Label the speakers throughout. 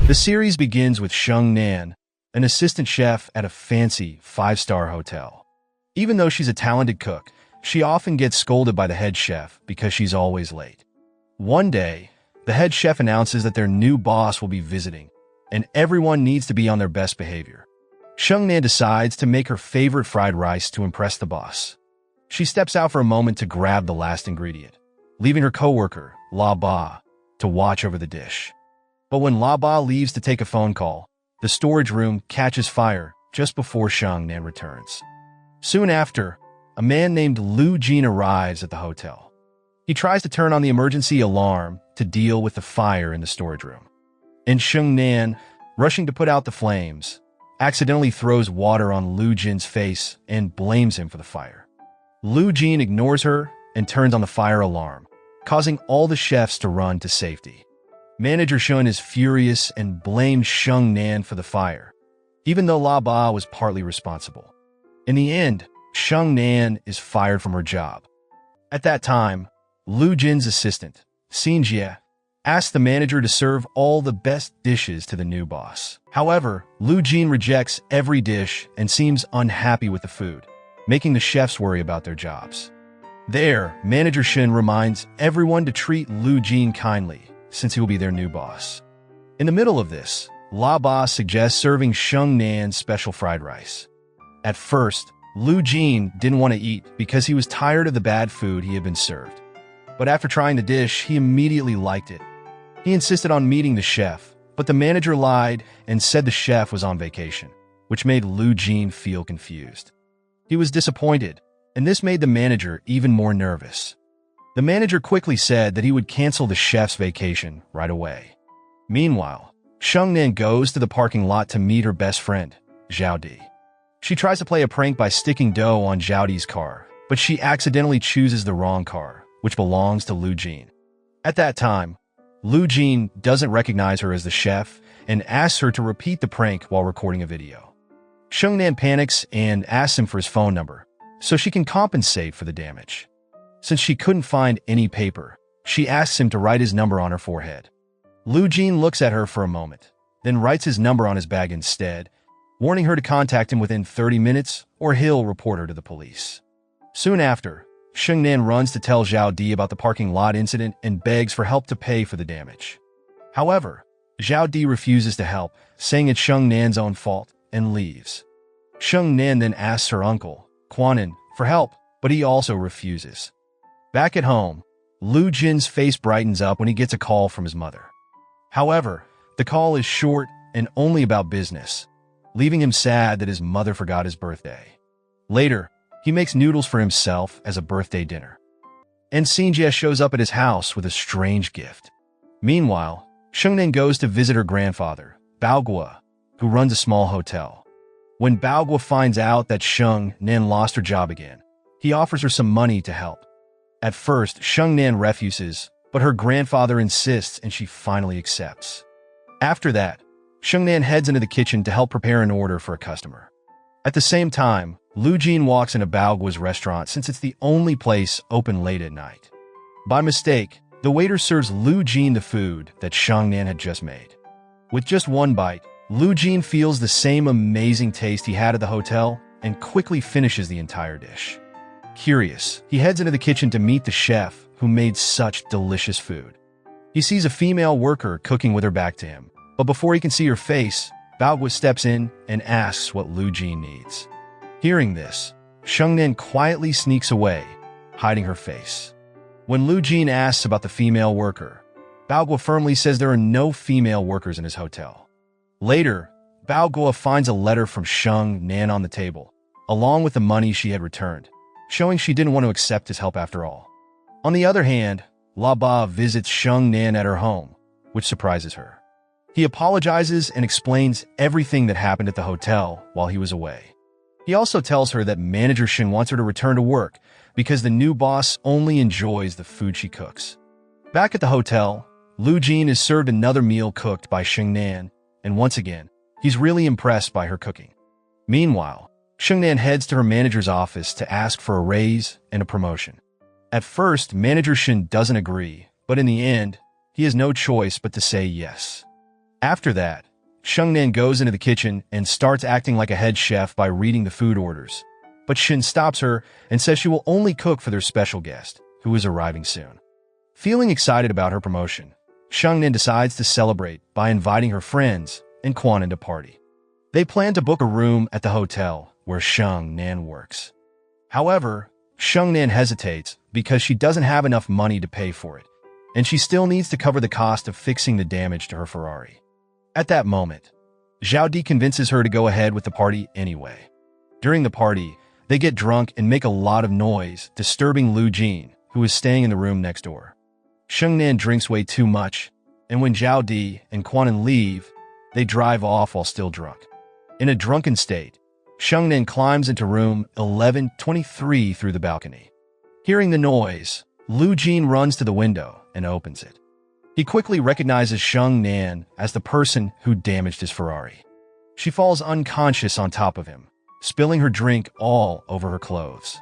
Speaker 1: The series begins with Sheng Nan, an assistant chef at a fancy five-star hotel. Even though she's a talented cook, she often gets scolded by the head chef because she's always late. One day, the head chef announces that their new boss will be visiting, and everyone needs to be on their best behavior. Sheng Nan decides to make her favorite fried rice to impress the boss. She steps out for a moment to grab the last ingredient, leaving her coworker, La Ba, to watch over the dish. But when La Ba leaves to take a phone call, the storage room catches fire just before Sheng Nan returns. Soon after, a man named Lu Jin arrives at the hotel. He tries to turn on the emergency alarm to deal with the fire in the storage room. And Sheng Nan, rushing to put out the flames, accidentally throws water on Lu Jin's face and blames him for the fire. Lu Jin ignores her and turns on the fire alarm, causing all the chefs to run to safety. Manager Shun is furious and blames Sheng Nan for the fire, even though La Ba was partly responsible. In the end, Sheng Nan is fired from her job. At that time, Lu Jin's assistant, Xinjie, asks the manager to serve all the best dishes to the new boss. However, Lu Jin rejects every dish and seems unhappy with the food, making the chefs worry about their jobs. There, Manager Shin reminds everyone to treat Lu Jin kindly, since he will be their new boss. In the middle of this, La Ba suggests serving Sheng Nan special fried rice. At first, Lu Jin didn't want to eat because he was tired of the bad food he had been served. But after trying the dish, he immediately liked it. He insisted on meeting the chef, but the manager lied and said the chef was on vacation, which made Lu Jin feel confused. He was disappointed, and this made the manager even more nervous. The manager quickly said that he would cancel the chef's vacation right away. Meanwhile, Sheng Nan goes to the parking lot to meet her best friend, Zhao Di. She tries to play a prank by sticking dough on Zhao Di's car, but she accidentally chooses the wrong car, which belongs to Lu Jin. At that time, Lu Jin doesn't recognize her as the chef and asks her to repeat the prank while recording a video. Sheng Nan panics and asks him for his phone number, so she can compensate for the damage. Since she couldn't find any paper, she asks him to write his number on her forehead. Lu Jin looks at her for a moment, then writes his number on his bag instead, warning her to contact him within 30 minutes or he'll report her to the police. Soon after, Sheng Nan runs to tell Zhao Di about the parking lot incident and begs for help to pay for the damage. However, Zhao Di refuses to help, saying it's Sheng Nan's own fault, and leaves. Sheng Nan then asks her uncle, Quanin, for help, but he also refuses. Back at home, Lu Jin's face brightens up when he gets a call from his mother. However, the call is short and only about business, leaving him sad that his mother forgot his birthday. Later, he makes noodles for himself as a birthday dinner. And Xinjie shows up at his house with a strange gift. Meanwhile, Sheng Nan goes to visit her grandfather, Bao Guo, who runs a small hotel. When Bao Guo finds out that Sheng Nan lost her job again, he offers her some money to help. At first, Sheng Nan refuses, but her grandfather insists and she finally accepts. After that, Sheng Nan heads into the kitchen to help prepare an order for a customer. At the same time, Lu Jin walks into Bao Guo's restaurant since it's the only place open late at night. By mistake, the waiter serves Lu Jin the food that Sheng Nan had just made. With just one bite, Lu Jin feels the same amazing taste he had at the hotel and quickly finishes the entire dish. Curious, he heads into the kitchen to meet the chef who made such delicious food. He sees a female worker cooking with her back to him, but before he can see her face, Bao Guo steps in and asks what Lu Jin needs. Hearing this, Sheng Nan quietly sneaks away, hiding her face. When Lu Jin asks about the female worker, Bao Guo firmly says there are no female workers in his hotel. Later, Bao Guo finds a letter from Sheng Nan on the table, along with the money she had returned, showing she didn't want to accept his help after all. On the other hand, La Ba visits Sheng Nan at her home, which surprises her. He apologizes and explains everything that happened at the hotel while he was away. He also tells her that Manager Shin wants her to return to work because the new boss only enjoys the food she cooks. Back at the hotel, Lu Jin is served another meal cooked by Sheng Nan, and once again, he's really impressed by her cooking. Meanwhile, Sheng Nan heads to her manager's office to ask for a raise and a promotion. At first, Manager Shin doesn't agree, but in the end, he has no choice but to say yes. After that, Sheng Nan goes into the kitchen and starts acting like a head chef by reading the food orders. But Shin stops her and says she will only cook for their special guest, who is arriving soon. Feeling excited about her promotion, Sheng Nan decides to celebrate by inviting her friends and Quan to party. They plan to book a room at the hotel where Sheng Nan works. However, Sheng Nan hesitates because she doesn't have enough money to pay for it, and she still needs to cover the cost of fixing the damage to her Ferrari. At that moment, Zhao Di convinces her to go ahead with the party anyway. During the party, they get drunk and make a lot of noise, disturbing Lu Jin, who is staying in the room next door. Sheng Nan drinks way too much, and when Zhao Di and Quan leave, they drive off while still drunk. In a drunken state, Sheng Nan climbs into room 1123 through the balcony. Hearing the noise, Lu Jin runs to the window and opens it. He quickly recognizes Sheng Nan as the person who damaged his Ferrari. She falls unconscious on top of him, spilling her drink all over her clothes.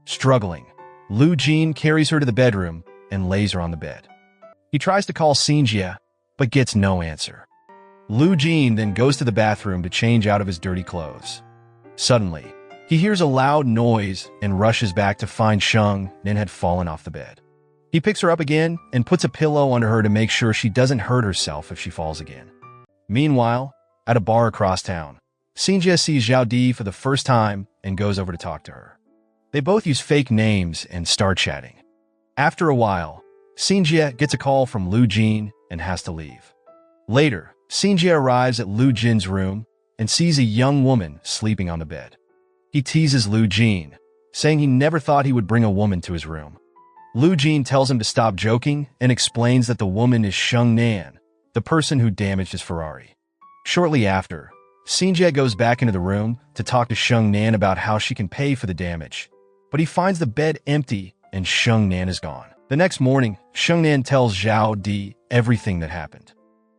Speaker 1: Struggling, Lu Jin carries her to the bedroom and lays her on the bed. He tries to call Xinjie, but gets no answer. Lu Jin then goes to the bathroom to change out of his dirty clothes. Suddenly, he hears a loud noise and rushes back to find Sheng Nan had fallen off the bed. He picks her up again and puts a pillow under her to make sure she doesn't hurt herself if she falls again. Meanwhile, at a bar across town, Xinjie sees Zhao Di for the first time and goes over to talk to her. They both use fake names and start chatting. After a while, Xinjie gets a call from Lu Jin and has to leave. Later, Xinjie arrives at Lu Jin's room and sees a young woman sleeping on the bed. He teases Lu Jin, saying he never thought he would bring a woman to his room. Lu Jin tells him to stop joking and explains that the woman is Sheng Nan, the person who damaged his Ferrari. Shortly after, Xinjie goes back into the room to talk to Sheng Nan about how she can pay for the damage, but he finds the bed empty and Sheng Nan is gone. The next morning, Sheng Nan tells Zhao Di everything that happened.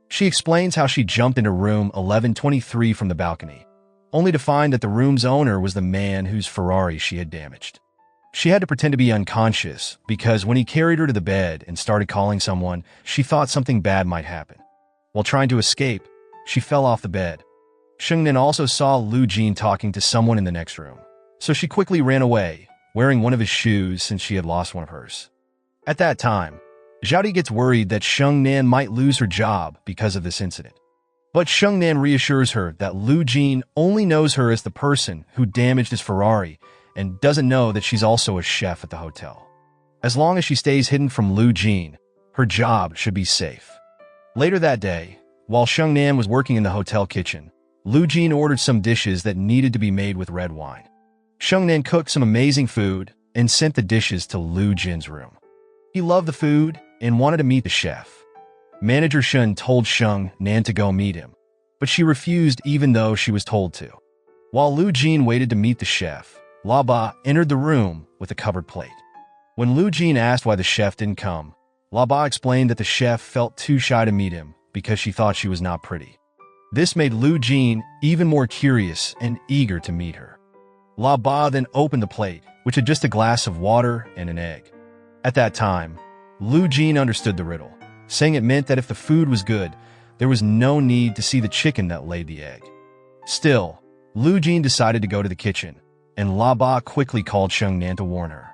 Speaker 1: She explains how she jumped into room 1123 from the balcony, only to find that the room's owner was the man whose Ferrari she had damaged. She had to pretend to be unconscious because when he carried her to the bed and started calling someone, she thought something bad might happen. While trying to escape, she fell off the bed. Sheng Nan also saw Lu Jin talking to someone in the next room, so she quickly ran away, wearing one of his shoes since she had lost one of hers. At that time, Zhao Di gets worried that Sheng Nan might lose her job because of this incident. But Sheng Nan reassures her that Lu Jin only knows her as the person who damaged his Ferrari and doesn't know that she's also a chef at the hotel. As long as she stays hidden from Lu Jin, her job should be safe. Later that day, while Sheng Nan was working in the hotel kitchen, Lu Jin ordered some dishes that needed to be made with red wine. Sheng Nan cooked some amazing food and sent the dishes to Lu Jin's room. He loved the food and wanted to meet the chef. Manager Shun told Sheng Nan to go meet him, but she refused even though she was told to. While Lu Jin waited to meet the chef, La Ba entered the room with a covered plate. When Lu Jin asked why the chef didn't come, La Ba explained that the chef felt too shy to meet him because she thought she was not pretty. This made Lu Jin even more curious and eager to meet her. La Ba then opened the plate, which had just a glass of water and an egg. At that time, Lu Jin understood the riddle, saying it meant that if the food was good, there was no need to see the chicken that laid the egg. Still, Lu Jin decided to go to the kitchen, and La Ba quickly called Sheng Nan to warn her.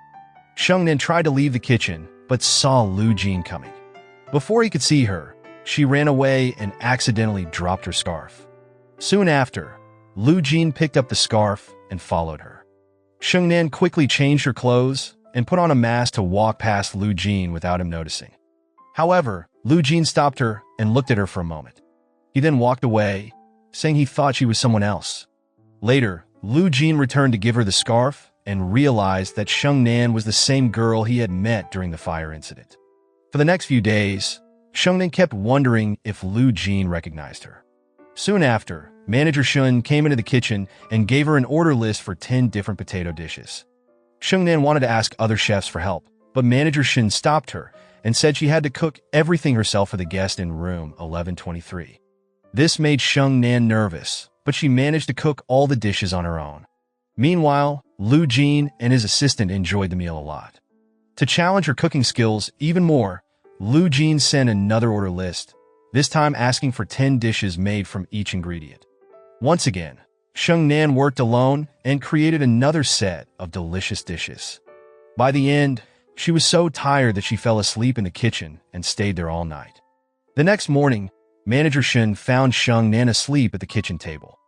Speaker 1: Sheng Nan tried to leave the kitchen, but saw Lu Jin coming. Before he could see her, she ran away and accidentally dropped her scarf. Soon after, Lu Jin picked up the scarf and followed her. Sheng Nan quickly changed her clothes and put on a mask to walk past Lu Jin without him noticing. However, Lu Jin stopped her and looked at her for a moment. He then walked away, saying he thought she was someone else. Later, Lu Jin returned to give her the scarf and realized that Sheng Nan was the same girl he had met during the fire incident. For the next few days, Sheng Nan kept wondering if Lu Jin recognized her. Soon after, Manager Shun came into the kitchen and gave her an order list for 10 different potato dishes. Sheng Nan wanted to ask other chefs for help, but Manager Shun stopped her and said she had to cook everything herself for the guest in room 1123. This made Sheng Nan nervous, but she managed to cook all the dishes on her own. Meanwhile, Lu Jin and his assistant enjoyed the meal a lot. To challenge her cooking skills even more, Lu Jin sent another order list, this time asking for 10 dishes made from each ingredient. Once again, Sheng Nan worked alone and created another set of delicious dishes. By the end, she was so tired that she fell asleep in the kitchen and stayed there all night. The next morning, Manager Shen found Sheng Nan asleep at the kitchen table.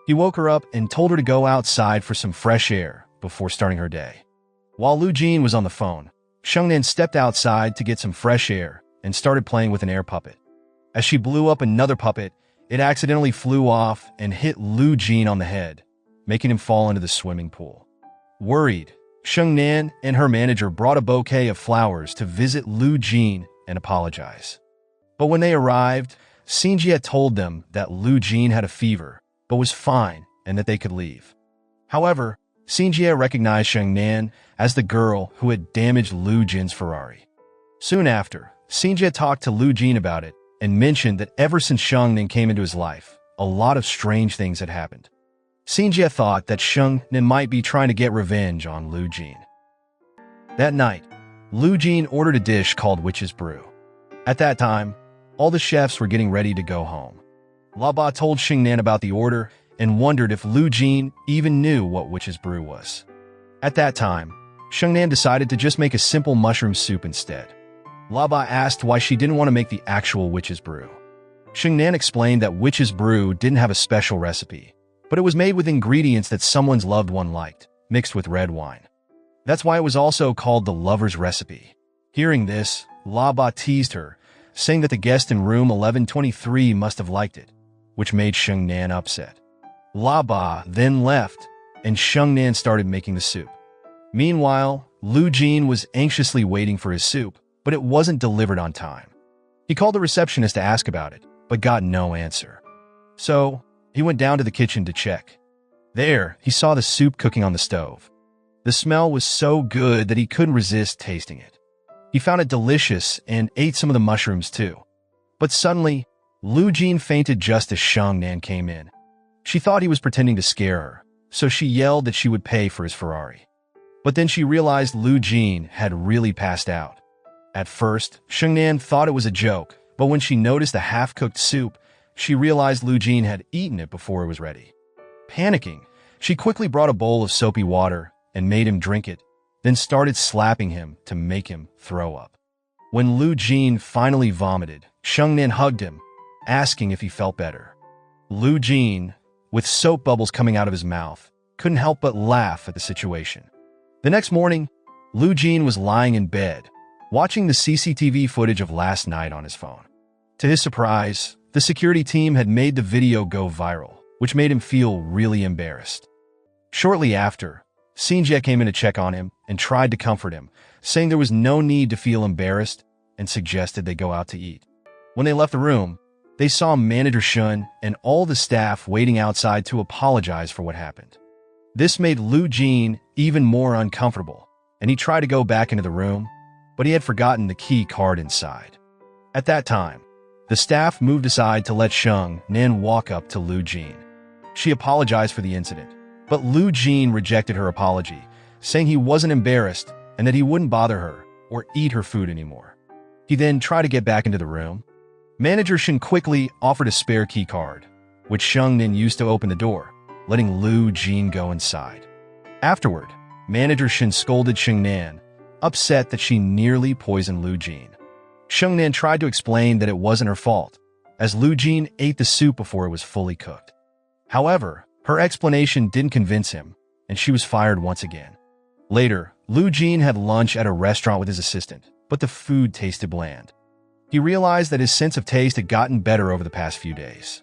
Speaker 1: He woke her up and told her to go outside for some fresh air before starting her day. While Lu Jin was on the phone, Sheng Nan stepped outside to get some fresh air and started playing with an air puppet. As she blew up another puppet, it accidentally flew off and hit Lu Jin on the head, making him fall into the swimming pool. Worried, Sheng Nan and her manager brought a bouquet of flowers to visit Lu Jin and apologize. But when they arrived, Xinjie told them that Lu Jin had a fever, but was fine and that they could leave. However, Xinjie recognized Sheng Nan as the girl who had damaged Lu Jin's Ferrari. Soon after, Xinjie talked to Lu Jin about it and mentioned that ever since Sheng Nan came into his life, a lot of strange things had happened. Xinjie thought that Sheng Nan might be trying to get revenge on Lu Jin. That night, Lu Jin ordered a dish called Witch's Brew. At that time, all the chefs were getting ready to go home. La Ba told Sheng Nan about the order and wondered if Lu Jin even knew what Witch's Brew was. At that time, Sheng Nan decided to just make a simple mushroom soup instead. La Ba asked why she didn't want to make the actual Witch's Brew. Sheng Nan explained that Witch's Brew didn't have a special recipe, but it was made with ingredients that someone's loved one liked, mixed with red wine. That's why it was also called the lover's recipe. Hearing this, La Ba teased her, saying that the guest in room 1123 must have liked it, which made Sheng Nan upset. La Ba then left, and Sheng Nan started making the soup. Meanwhile, Lu Jin was anxiously waiting for his soup, but it wasn't delivered on time. He called the receptionist to ask about it, but got no answer. So, he went down to the kitchen to check. There, he saw the soup cooking on the stove. The smell was so good that he couldn't resist tasting it. He found it delicious and ate some of the mushrooms too. But suddenly, Lu Jin fainted just as Sheng Nan came in. She thought he was pretending to scare her, so she yelled that she would pay for his Ferrari. But then she realized Lu Jin had really passed out. At first, Sheng Nan thought it was a joke, but when she noticed the half-cooked soup, she realized Lu Jin had eaten it before it was ready. Panicking, she quickly brought a bowl of soapy water and made him drink it, then started slapping him to make him throw up. When Lu Jin finally vomited, Sheng Nan hugged him, asking if he felt better. Lu Jin, with soap bubbles coming out of his mouth, couldn't help but laugh at the situation. The next morning, Lu Jin was lying in bed, watching the CCTV footage of last night on his phone. To his surprise, the security team had made the video go viral, which made him feel really embarrassed. Shortly after, Xinjie came in to check on him and tried to comfort him, saying there was no need to feel embarrassed and suggested they go out to eat. When they left the room, they saw Manager Shun and all the staff waiting outside to apologize for what happened. This made Lu Jin even more uncomfortable, and he tried to go back into the room, but he had forgotten the key card inside. At that time, the staff moved aside to let Sheng Nan walk up to Lu Jin. She apologized for the incident, but Lu Jin rejected her apology, saying he wasn't embarrassed and that he wouldn't bother her or eat her food anymore. He then tried to get back into the room. Manager Shen quickly offered a spare key card, which Sheng Nan used to open the door, letting Lu Jin go inside. Afterward, Manager Shen scolded Sheng Nan, upset that she nearly poisoned Lu Jin. Sheng Nan tried to explain that it wasn't her fault, as Lu Jin ate the soup before it was fully cooked. However, her explanation didn't convince him, and she was fired once again. Later, Lu Jin had lunch at a restaurant with his assistant, but the food tasted bland. He realized that his sense of taste had gotten better over the past few days.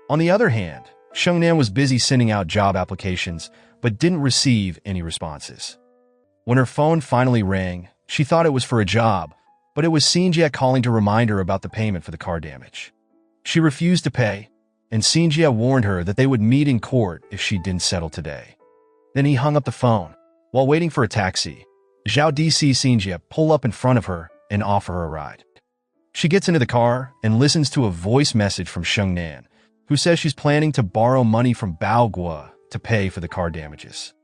Speaker 1: On the other hand, Sheng Nan was busy sending out job applications, but didn't receive any responses. When her phone finally rang, she thought it was for a job, but it was Xinjie calling to remind her about the payment for the car damage. She refused to pay, and Xinjie warned her that they would meet in court if she didn't settle today. Then he hung up the phone. While waiting for a taxi, Zhao Di sees Xinjie pull up in front of her and offer her a ride. She gets into the car and listens to a voice message from Sheng Nan, who says she's planning to borrow money from Bao Guo to pay for the car damages.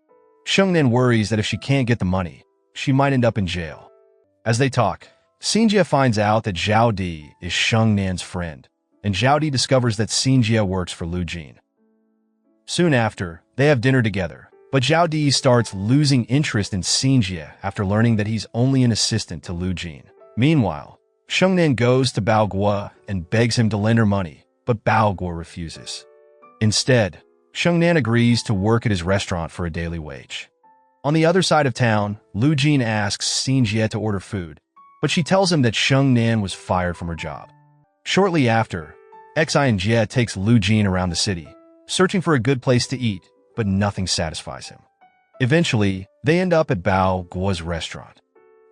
Speaker 1: Sheng Nan worries that if she can't get the money, she might end up in jail. As they talk, Xinjie finds out that Zhao Di is Sheng Nan's friend, and Zhao Di discovers that Xinjie works for Lu Jin. Soon after, they have dinner together, but Zhao Di starts losing interest in Xinjie after learning that he's only an assistant to Lu Jin. Meanwhile, Sheng Nan goes to Bao Guo and begs him to lend her money, but Bao Guo refuses. Instead, Sheng Nan agrees to work at his restaurant for a daily wage. On the other side of town, Lu Jin asks Xinjie to order food, but she tells him that Sheng Nan was fired from her job. Shortly after, Xi and Jie takes Lu Jin around the city, searching for a good place to eat, but nothing satisfies him. Eventually, they end up at Bao Guo's restaurant.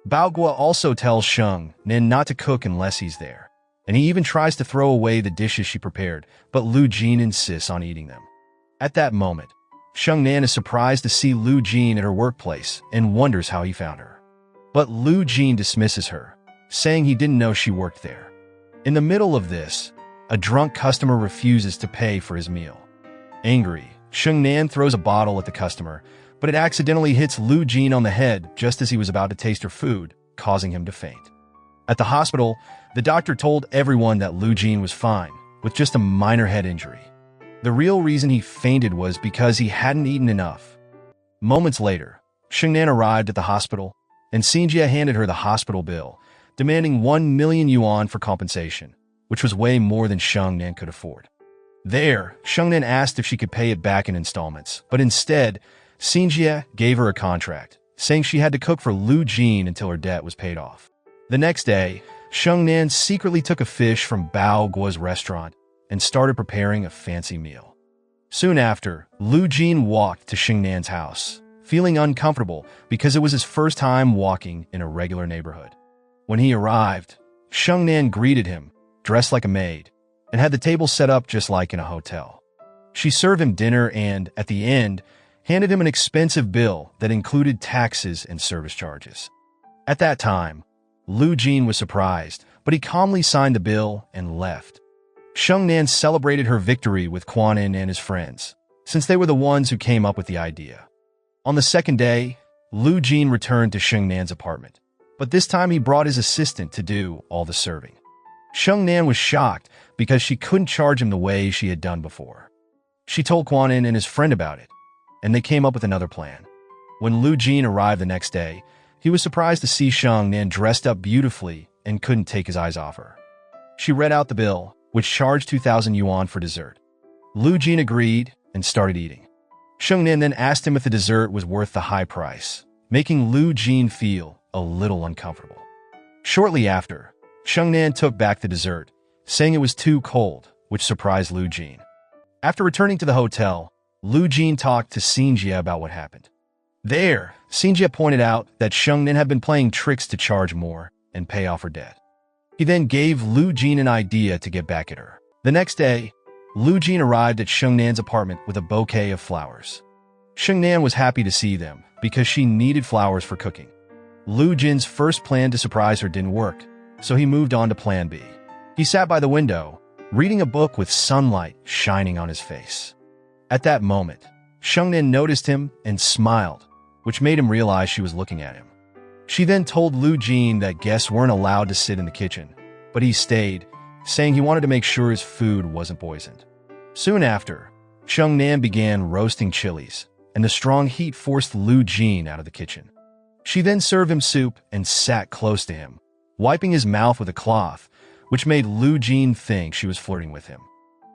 Speaker 1: Bao Guo also tells Sheng Nan not to cook unless he's there, and he even tries to throw away the dishes she prepared, but Lu Jin insists on eating them. At that moment, Sheng Nan is surprised to see Lu Jin at her workplace and wonders how he found her. But Lu Jin dismisses her, saying he didn't know she worked there. In the middle of this, a drunk customer refuses to pay for his meal. Angry, Sheng Nan throws a bottle at the customer, but it accidentally hits Lu Jin on the head just as he was about to taste her food, causing him to faint. At the hospital, the doctor told everyone that Lu Jin was fine, with just a minor head injury. The real reason he fainted was because he hadn't eaten enough. Moments later, Sheng Nan arrived at the hospital, and Xinjie handed her the hospital bill, demanding 1 million yuan for compensation, which was way more than Sheng Nan could afford. There, Sheng Nan asked if she could pay it back in installments, but instead, Xinjie gave her a contract, saying she had to cook for Lu Jin until her debt was paid off. The next day, Sheng Nan secretly took a fish from Bao Guo's restaurant and started preparing a fancy meal. Soon after, Lu Jin walked to Sheng Nan's house, feeling uncomfortable because it was his first time walking in a regular neighborhood. When he arrived, Sheng Nan greeted him, dressed like a maid, and had the table set up just like in a hotel. She served him dinner and, at the end, handed him an expensive bill that included taxes and service charges. At that time, Lu Jin was surprised, but he calmly signed the bill and left. Sheng Nan celebrated her victory with Quan Yin and his friends, since they were the ones who came up with the idea. On the second day, Lu Jin returned to Sheng Nan's apartment, but this time he brought his assistant to do all the serving. Sheng Nan was shocked because she couldn't charge him the way she had done before. She told Quan Yin and his friend about it, and they came up with another plan. When Lu Jin arrived the next day, he was surprised to see Sheng Nan dressed up beautifully and couldn't take his eyes off her. She read out the bill, which charged 2,000 yuan for dessert. Lu Jin agreed and started eating. Sheng Nan then asked him if the dessert was worth the high price, making Lu Jin feel a little uncomfortable. Shortly after, Sheng Nan took back the dessert, saying it was too cold, which surprised Lu Jin. After returning to the hotel, Lu Jin talked to Xinjie about what happened. There, Xinjie pointed out that Sheng Nan had been playing tricks to charge more and pay off her debt. He then gave Lu Jin an idea to get back at her. The next day, Lu Jin arrived at Sheng Nan's apartment with a bouquet of flowers. Sheng Nan was happy to see them because she needed flowers for cooking. Lu Jin's first plan to surprise her didn't work, so he moved on to plan B. He sat by the window, reading a book with sunlight shining on his face. At that moment, Sheng Nan noticed him and smiled, which made him realize she was looking at him. She then told Lu Jin that guests weren't allowed to sit in the kitchen, but he stayed, saying he wanted to make sure his food wasn't poisoned. Soon after, Sheng Nan began roasting chilies, and the strong heat forced Lu Jin out of the kitchen. She then served him soup and sat close to him, wiping his mouth with a cloth, which made Lu Jin think she was flirting with him.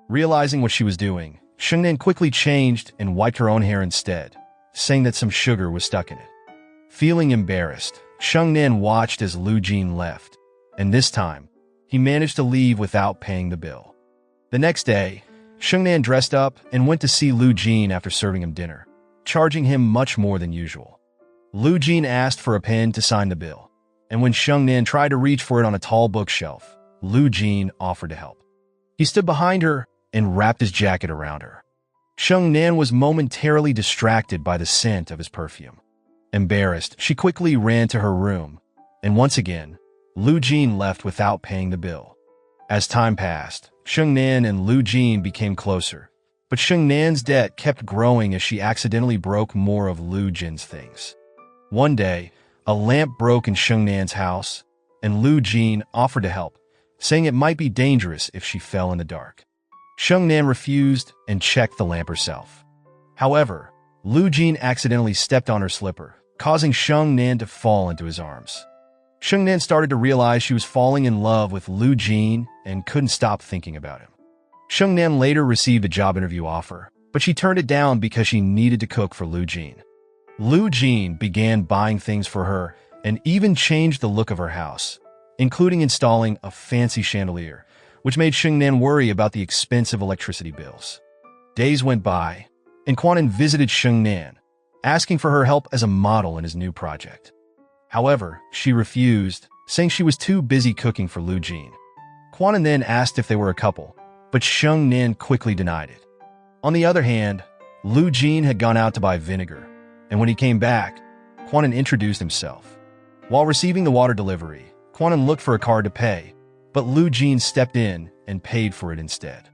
Speaker 1: Realizing what she was doing, Sheng Nan quickly changed and wiped her own hair instead, saying that some sugar was stuck in it. Feeling embarrassed, Sheng Nan watched as Lu Jin left, and this time, he managed to leave without paying the bill. The next day, Sheng Nan dressed up and went to see Lu Jin after serving him dinner, charging him much more than usual. Lu Jin asked for a pen to sign the bill, and when Sheng Nan tried to reach for it on a tall bookshelf, Lu Jin offered to help. He stood behind her and wrapped his jacket around her. Sheng Nan was momentarily distracted by the scent of his perfume. Embarrassed, she quickly ran to her room, and once again, Lu Jin left without paying the bill. As time passed, Sheng Nan and Lu Jin became closer, but Sheng Nan's debt kept growing as she accidentally broke more of Lu Jin's things. One day, a lamp broke in Sheng Nan's house, and Lu Jin offered to help, saying it might be dangerous if she fell in the dark. Sheng Nan refused and checked the lamp herself. However, Lu Jin accidentally stepped on her slipper, causing Sheng Nan to fall into his arms. Sheng Nan started to realize she was falling in love with Lu Jin and couldn't stop thinking about him. Sheng Nan later received a job interview offer, but she turned it down because she needed to cook for Lu Jin. Lu Jin began buying things for her and even changed the look of her house, including installing a fancy chandelier, which made Sheng Nan worry about the expensive electricity bills. Days went by, and Quan Yin visited Sheng Nan, asking for her help as a model in his new project. However, she refused, saying she was too busy cooking for Lu Jin. Quan Yin then asked if they were a couple, but Sheng Nan quickly denied it. On the other hand, Lu Jin had gone out to buy vinegar, and when he came back, Quan Yin introduced himself. While receiving the water delivery, Quan Yin looked for a card to pay, but Lu Jin stepped in and paid for it instead.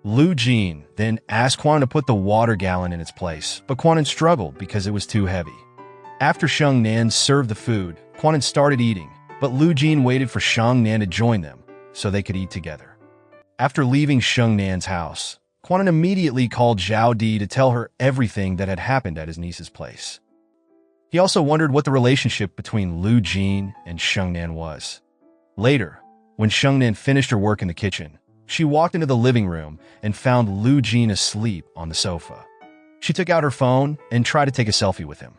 Speaker 1: Lu Jin then asked Quan Yin to put the water gallon in its place, but Quan Yin struggled because it was too heavy. After Sheng Nan served the food, Quan Yin started eating, but Lu Jin waited for Sheng Nan to join them so they could eat together. After leaving Sheng Nan's house, Quan Yin immediately called Zhao Di to tell her everything that had happened at his niece's place. He also wondered what the relationship between Lu Jin and Sheng Nan was. Later, when Sheng Nan finished her work in the kitchen, she walked into the living room and found Lu Jin asleep on the sofa. She took out her phone and tried to take a selfie with him.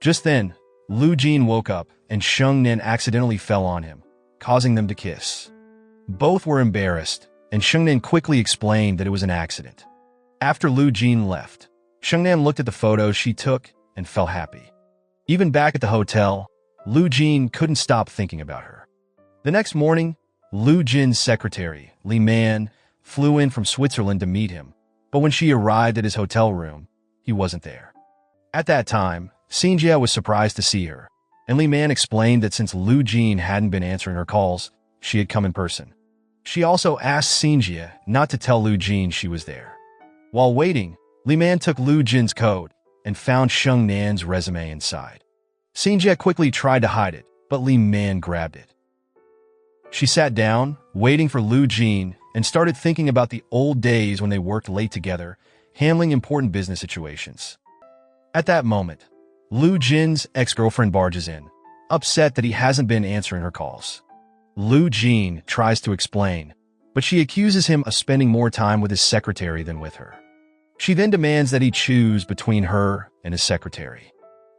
Speaker 1: Just then, Lu Jin woke up and Sheng Nan accidentally fell on him, causing them to kiss. Both were embarrassed, and Sheng Nan quickly explained that it was an accident. After Lu Jin left, Sheng Nan looked at the photos she took and felt happy. Even back at the hotel, Lu Jin couldn't stop thinking about her. The next morning, Lu Jin's secretary, Li Man, flew in from Switzerland to meet him, but when she arrived at his hotel room, he wasn't there. At that time, Xinjia was surprised to see her, and Li Man explained that since Lu Jin hadn't been answering her calls, she had come in person. She also asked Xinjia not to tell Lu Jin she was there. While waiting, Li Man took Lu Jin's coat and found Sheng Nan's resume inside. Xinjia quickly tried to hide it, but Li Man grabbed it. She sat down, waiting for Lu Jin, and started thinking about the old days when they worked late together, handling important business situations. At that moment, Lu Jin's ex-girlfriend barges in, upset that he hasn't been answering her calls. Lu Jin tries to explain, but she accuses him of spending more time with his secretary than with her. She then demands that he choose between her and his secretary.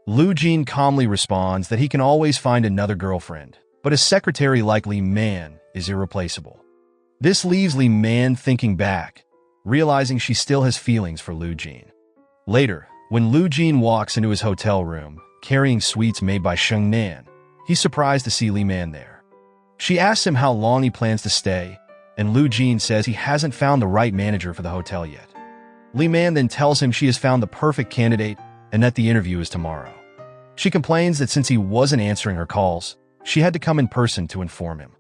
Speaker 1: Lu Jin calmly responds that he can always find another girlfriend, but a secretary like Li Man is irreplaceable. This leaves Li Man thinking back, realizing she still has feelings for Lu Jin. Later, when Lu Jin walks into his hotel room, carrying sweets made by Sheng Nan, he's surprised to see Li Man there. She asks him how long he plans to stay, and Lu Jin says he hasn't found the right manager for the hotel yet. Li Man then tells him she has found the perfect candidate and that the interview is tomorrow. She complains that since he wasn't answering her calls, she had to come in person to inform him.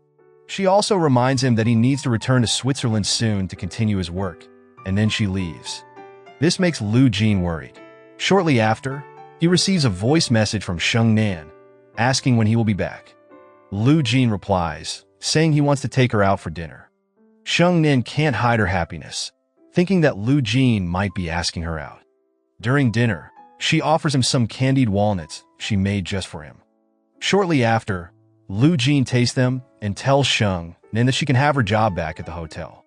Speaker 1: She also reminds him that he needs to return to Switzerland soon to continue his work, and then she leaves. This makes Lu Jin worried. Shortly after, he receives a voice message from Sheng Nan, asking when he will be back. Lu Jin replies, saying he wants to take her out for dinner. Sheng Nan can't hide her happiness, thinking that Lu Jin might be asking her out. During dinner, she offers him some candied walnuts she made just for him. Shortly after, Lu Jin tastes them and tells Sheng Nan that she can have her job back at the hotel.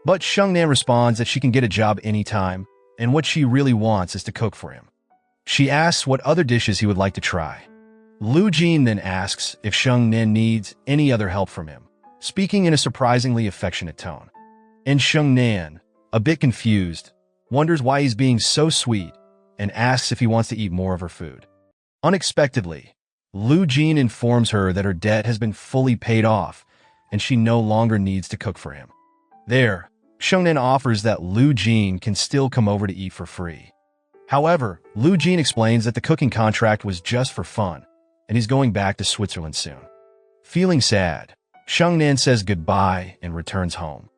Speaker 1: But Sheng Nan responds that she can get a job anytime, and what she really wants is to cook for him. She asks what other dishes he would like to try. Lu Jin then asks if Sheng Nan needs any other help from him, speaking in a surprisingly affectionate tone. And Sheng Nan, a bit confused, wonders why he's being so sweet and asks if he wants to eat more of her food. Unexpectedly, Lu Jin informs her that her debt has been fully paid off and she no longer needs to cook for him. There, Sheng Nan offers that Lu Jin can still come over to eat for free. However, Lu Jin explains that the cooking contract was just for fun, and he's going back to Switzerland soon. Feeling sad, Sheng Nan says goodbye and returns home.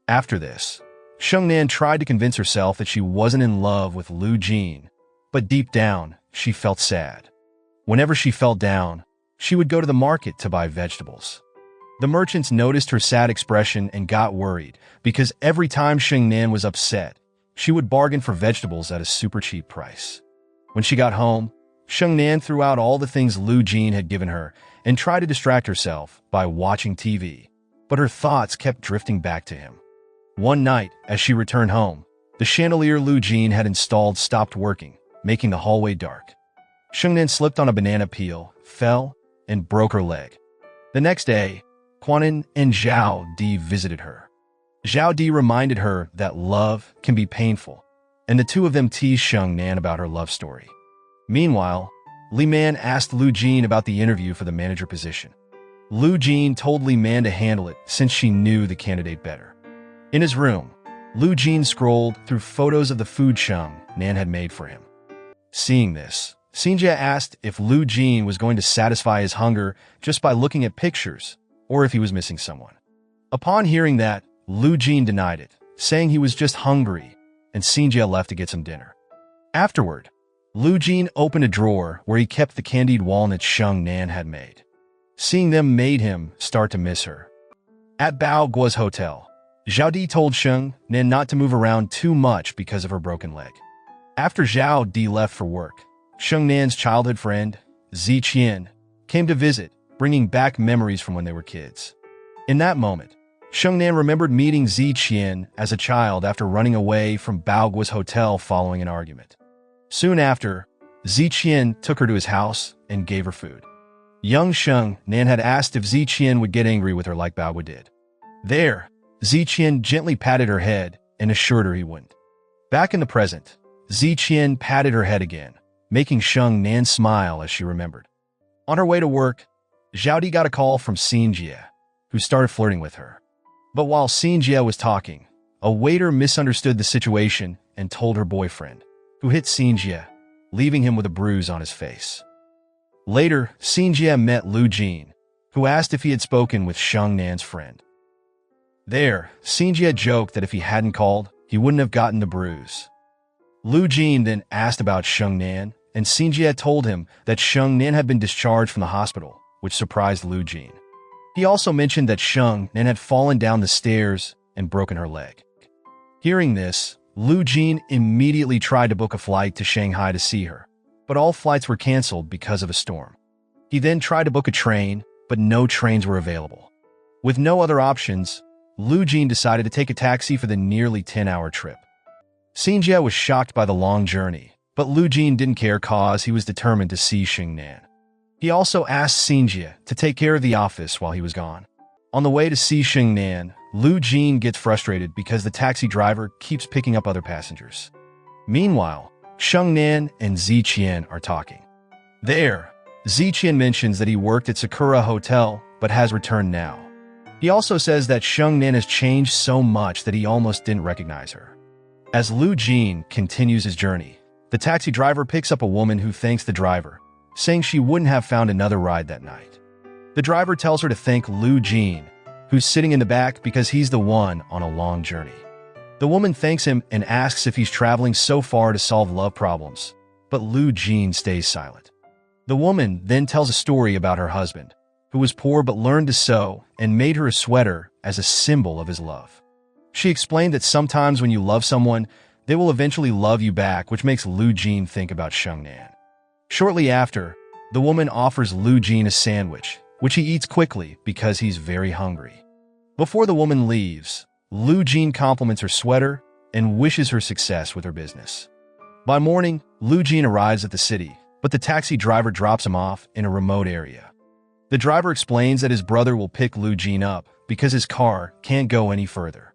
Speaker 1: After this, Sheng Nan tried to convince herself that she wasn't in love with Lu Jin, but deep down, she felt sad. Whenever she felt down, she would go to the market to buy vegetables. The merchants noticed her sad expression and got worried because every time Sheng Nan was upset, she would bargain for vegetables at a super cheap price. When she got home, Sheng Nan threw out all the things Lu Jin had given her and tried to distract herself by watching TV, but her thoughts kept drifting back to him. One night, as she returned home, the chandelier Lu Jin had installed stopped working, making the hallway dark. Sheng Nan slipped on a banana peel, fell, and broke her leg. The next day, Quanin and Zhao Di visited her. Zhao Di reminded her that love can be painful, and the two of them teased Sheng Nan about her love story. Meanwhile, Li Man asked Lu Jin about the interview for the manager position. Lu Jin told Li Man to handle it since she knew the candidate better. In his room, Lu Jin scrolled through photos of the food Sheng Nan had made for him. Seeing this, Xinjie asked if Lu Jin was going to satisfy his hunger just by looking at pictures, or if he was missing someone. Upon hearing that, Lu Jin denied it, saying he was just hungry, and Xinjie left to get some dinner. Afterward, Lu Jin opened a drawer where he kept the candied walnuts Sheng Nan had made. Seeing them made him start to miss her. At Bao Guo's hotel, Zhao Di told Sheng Nan not to move around too much because of her broken leg. After Zhao Di left for work, Sheng Nan's childhood friend, Zi Qian, came to visit, bringing back memories from when they were kids. In that moment, Sheng Nan remembered meeting Zi Qian as a child after running away from Bao Guo's hotel following an argument. Soon after, Zi Qian took her to his house and gave her food. Young Sheng Nan had asked if Zi Qian would get angry with her like Bao Guo did. There, Zi Qian gently patted her head and assured her he wouldn't. Back in the present, Zi Qian patted her head again, making Sheng Nan smile as she remembered. On her way to work, Zhao Di got a call from Xinjie, who started flirting with her. But while Xinjie was talking, a waiter misunderstood the situation and told her boyfriend, who hit Xinjie, leaving him with a bruise on his face. Later, Xinjie met Lu Jin, who asked if he had spoken with Sheng Nan's friend. There, Xinjie joked that if he hadn't called, he wouldn't have gotten the bruise. Lu Jin then asked about Sheng Nan, and Xinjie told him that Sheng Nan had been discharged from the hospital, which surprised Lu Jin. He also mentioned that Sheng Nan had fallen down the stairs and broken her leg. Hearing this, Lu Jin immediately tried to book a flight to Shanghai to see her, but all flights were canceled because of a storm. He then tried to book a train, but no trains were available. With no other options, Lu Jin decided to take a taxi for the nearly 10-hour trip. Xinjie was shocked by the long journey, but Lu Jin didn't care cause he was determined to see Sheng Nan. He also asked Xinjie to take care of the office while he was gone. On the way to see Sheng Nan, Lu Jin gets frustrated because the taxi driver keeps picking up other passengers. Meanwhile, Sheng Nan and Zi Qian are talking. There, Zi Qian mentions that he worked at Sakura Hotel but has returned now. He also says that Sheng Nan has changed so much that he almost didn't recognize her. As Lu Jin continues his journey, the taxi driver picks up a woman who thanks the driver, saying she wouldn't have found another ride that night. The driver tells her to thank Lu Jin, who's sitting in the back because he's the one on a long journey. The woman thanks him and asks if he's traveling so far to solve love problems, but Lu Jin stays silent. The woman then tells a story about her husband, who was poor but learned to sew and made her a sweater as a symbol of his love. She explained that sometimes when you love someone, they will eventually love you back, which makes Lu Jin think about Sheng Nan. Shortly after, the woman offers Lu Jin a sandwich, which he eats quickly because he's very hungry. Before the woman leaves, Lu Jin compliments her sweater and wishes her success with her business. By morning, Lu Jin arrives at the city, but the taxi driver drops him off in a remote area. The driver explains that his brother will pick Lu Jin up because his car can't go any further.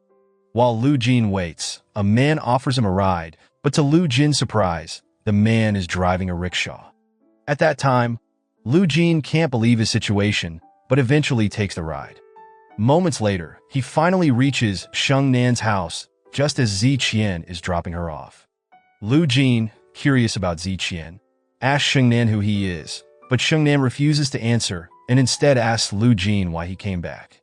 Speaker 1: While Lu Jin waits, a man offers him a ride, but to Lu Jin's surprise, the man is driving a rickshaw. At that time, Lu Jin can't believe his situation, but eventually takes the ride. Moments later, he finally reaches Sheng Nan's house just as Zi Qian is dropping her off. Lu Jin, curious about Zi Qian, asks Sheng Nan who he is, but Sheng Nan refuses to answer and instead asks Lu Jin why he came back.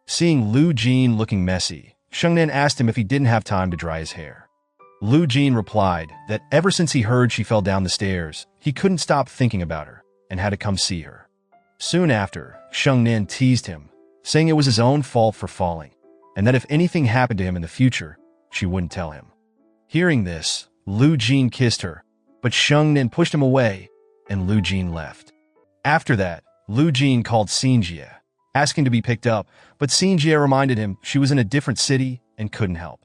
Speaker 1: Seeing Lu Jin looking messy, Sheng Nan asked him if he didn't have time to dry his hair. Lu Jin replied that ever since he heard she fell down the stairs, he couldn't stop thinking about her and had to come see her. Soon after, Sheng Nan teased him, saying it was his own fault for falling, and that if anything happened to him in the future, she wouldn't tell him. Hearing this, Lu Jin kissed her, but Sheng Nan pushed him away, and Lu Jin left. After that, Lu Jin called Xinjie, asking to be picked up, but Xinjie reminded him she was in a different city and couldn't help.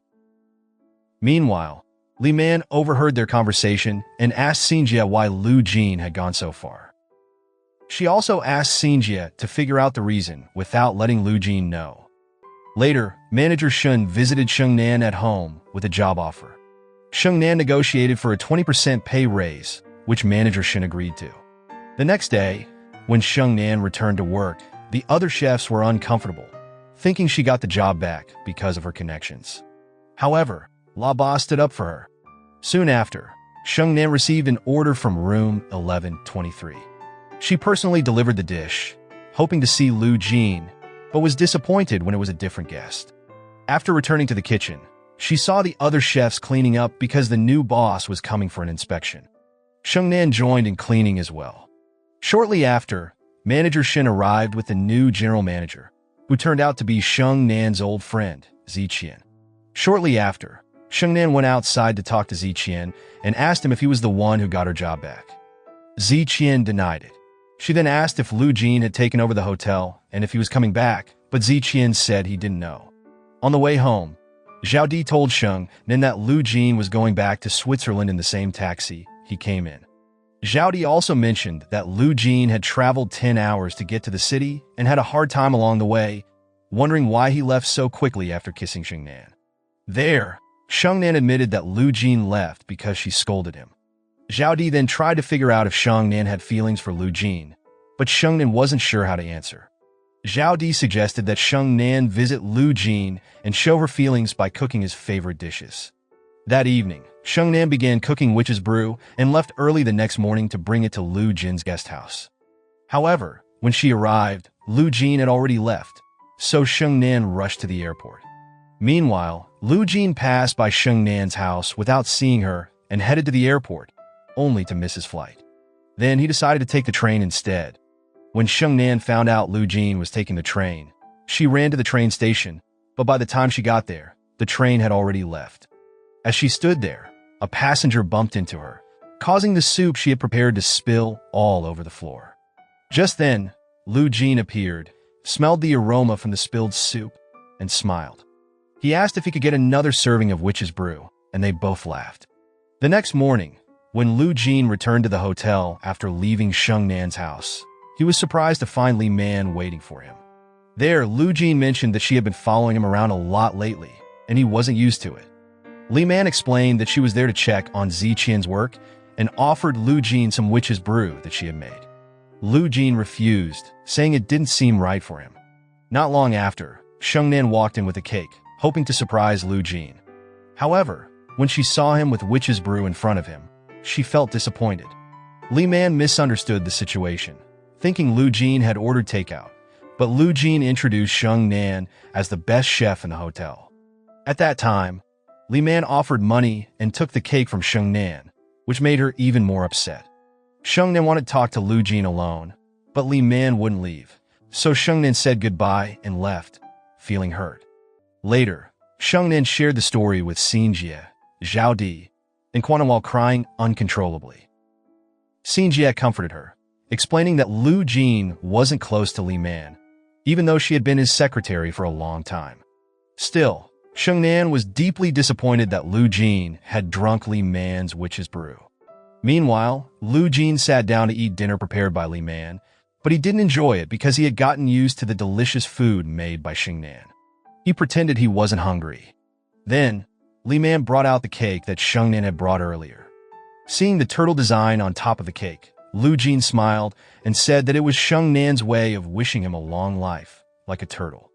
Speaker 1: Meanwhile, Li Man overheard their conversation and asked Xinjie why Lu Jin had gone so far. She also asked Xinjie to figure out the reason without letting Lu Jin know. Later, Manager Shun visited Sheng Nan at home with a job offer. Sheng Nan negotiated for a 20% pay raise, which Manager Shun agreed to. The next day, when Sheng Nan returned to work, the other chefs were uncomfortable, thinking she got the job back because of her connections. However, La Ba stood up for her. Soon after, Sheng Nan received an order from room 1123. She personally delivered the dish, hoping to see Lu Jin, but was disappointed when it was a different guest. After returning to the kitchen, she saw the other chefs cleaning up because the new boss was coming for an inspection. Sheng Nan joined in cleaning as well. Shortly after, Manager Shin arrived with the new general manager, who turned out to be Sheng Nan's old friend, Ziqian. Shortly after, Sheng Nan went outside to talk to Ziqian and asked him if he was the one who got her job back. Ziqian denied it. She then asked if Lu Jin had taken over the hotel and if he was coming back, but Ziqian said he didn't know. On the way home, Zhao Di told Sheng Nan that Lu Jin was going back to Switzerland in the same taxi he came in. Zhao Di also mentioned that Lu Jin had traveled 10 hours to get to the city and had a hard time along the way, wondering why he left so quickly after kissing Sheng Nan. There, Sheng Nan admitted that Lu Jin left because she scolded him. Zhao Di then tried to figure out if Sheng Nan had feelings for Lu Jin, but Sheng Nan wasn't sure how to answer. Zhao Di suggested that Sheng Nan visit Lu Jin and show her feelings by cooking his favorite dishes. That evening, Sheng Nan began cooking witch's brew and left early the next morning to bring it to Lu Jin's guest house. However, when she arrived, Lu Jin had already left, so Sheng Nan rushed to the airport. Meanwhile, Lu Jin passed by Sheng Nan's house without seeing her and headed to the airport, only to miss his flight. Then he decided to take the train instead. When Sheng Nan found out Lu Jin was taking the train, she ran to the train station, but by the time she got there, the train had already left. As she stood there, a passenger bumped into her, causing the soup she had prepared to spill all over the floor. Just then, Lu Jin appeared, smelled the aroma from the spilled soup, and smiled. He asked if he could get another serving of witch's brew, and they both laughed. The next morning, when Lu Jin returned to the hotel after leaving Sheng Nan's house, he was surprised to find Li Man waiting for him. There, Lu Jin mentioned that she had been following him around a lot lately, and he wasn't used to it. Li Man explained that she was there to check on Ziqian's work and offered Lu Jin some witch's brew that she had made. Lu Jin refused, saying it didn't seem right for him. Not long after, Sheng Nan walked in with a cake, hoping to surprise Lu Jin. However, when she saw him with witch's brew in front of him, she felt disappointed. Li Man misunderstood the situation, thinking Lu Jin had ordered takeout, but Lu Jin introduced Sheng Nan as the best chef in the hotel. At that time, Li Man offered money and took the cake from Sheng Nan, which made her even more upset. Sheng Nan wanted to talk to Lu Jin alone, but Li Man wouldn't leave, so Sheng Nan said goodbye and left, feeling hurt. Later, Sheng Nan shared the story with Xinjie, Zhao Di, and Quan while crying uncontrollably. Xinjie comforted her, explaining that Lu Jin wasn't close to Li Man, even though she had been his secretary for a long time. Still, Sheng Nan was deeply disappointed that Lu Jin had drunk Li Man's witch's brew. Meanwhile, Lu Jin sat down to eat dinner prepared by Li Man, but he didn't enjoy it because he had gotten used to the delicious food made by Sheng Nan. He pretended he wasn't hungry. Then, Li Man brought out the cake that Sheng Nan had brought earlier. Seeing the turtle design on top of the cake, Lu Jin smiled and said that it was Sheng Nan's way of wishing him a long life, like a turtle.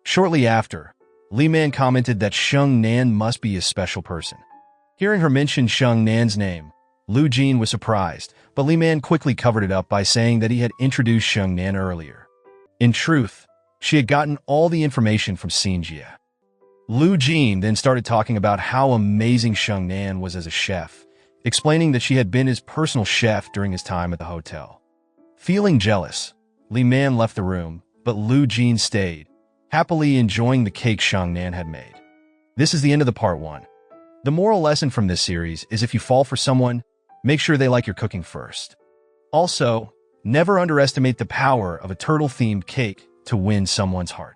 Speaker 1: Shortly after, Li Man commented that Sheng Nan must be a special person. Hearing her mention Sheng Nan's name, Lu Jin was surprised, but Li Man quickly covered it up by saying that he had introduced Sheng Nan earlier. In truth, she had gotten all the information from Xinjie. Lu Jin then started talking about how amazing Sheng Nan was as a chef, explaining that she had been his personal chef during his time at the hotel. Feeling jealous, Li Man left the room, but Lu Jin stayed, happily enjoying the cake Sheng Nan had made. This is the end of the part 1. The moral lesson from this series is if you fall for someone, make sure they like your cooking first. Also, never underestimate the power of a turtle-themed cake to win someone's heart.